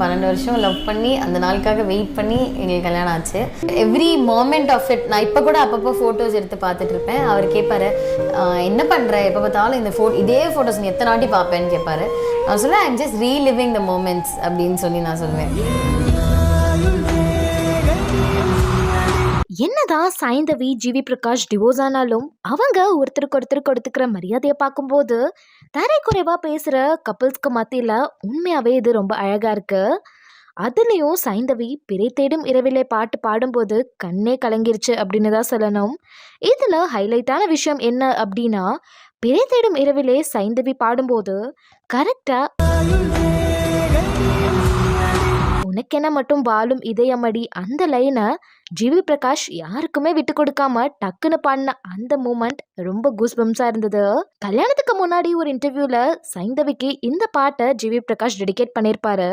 12 வருஷம் லவ் பண்ணி அந்த நாளுக்காக வெயிட் பண்ணி எங்களுக்கு கல்யாணம் ஆச்சு. எவ்ரி மோமெண்ட் ஆஃப் இட் நான் இப்போ கூட அப்பப்போ ஃபோட்டோஸ் எடுத்து பார்த்துட்டு இருப்பேன். அவர் கேட்பாரு, என்ன பண்ணுற, எப்போ பார்த்தாலும் இதே ஃபோட்டோஸ் நீ எத்தனை வாட்டி பார்ப்பேன்னு கேட்பாரு. நான் சொல்லுவேன், I'm just reliving the moments அப்படின்னு சொல்லி நான் சொல்லுவேன். என்னதான் சைந்தவி ஜிவி பிரகாஷ் டிவோர்ஸ் ஆனாலும் அவங்க ஒருத்தருக்கு ஒருத்தர் கொடுத்துக்கிற மரியாதையை பார்க்கும்போது தரைக்குறைவா பேசுற கப்பிள்ஸ்க்கு மத்தியில உண்மையாவே இது ரொம்ப அழகா இருக்கு. அதுலயும் சைந்தவி பிறை தேடும் இரவிலே பாட்டு பாடும்போது கண்ணே கலங்கிருச்சு அப்படின்னு தான் சொல்லணும். இதுல ஹைலைட்டான விஷயம் என்ன அப்படின்னா, பிறை தேடும் இரவிலே சைந்தவி பாடும்போது கரெக்டா உனக்கென மட்டும் வாழும் இதயமடி அந்த லைனை ஜிவி பிரகாஷ் யாருக்குமே விட்டு கொடுக்காம டக்குன்னு பாடின அந்த மூமெண்ட் ரொம்ப கூஸ்பம்ஸா இருந்தது. கல்யாணத்துக்கு முன்னாடி ஒரு இன்டர்வியூல சைந்தவிக்கு இந்த பாட்டை ஜிவி பிரகாஷ் டெடிகேட் பண்ணியிருப்பாரு.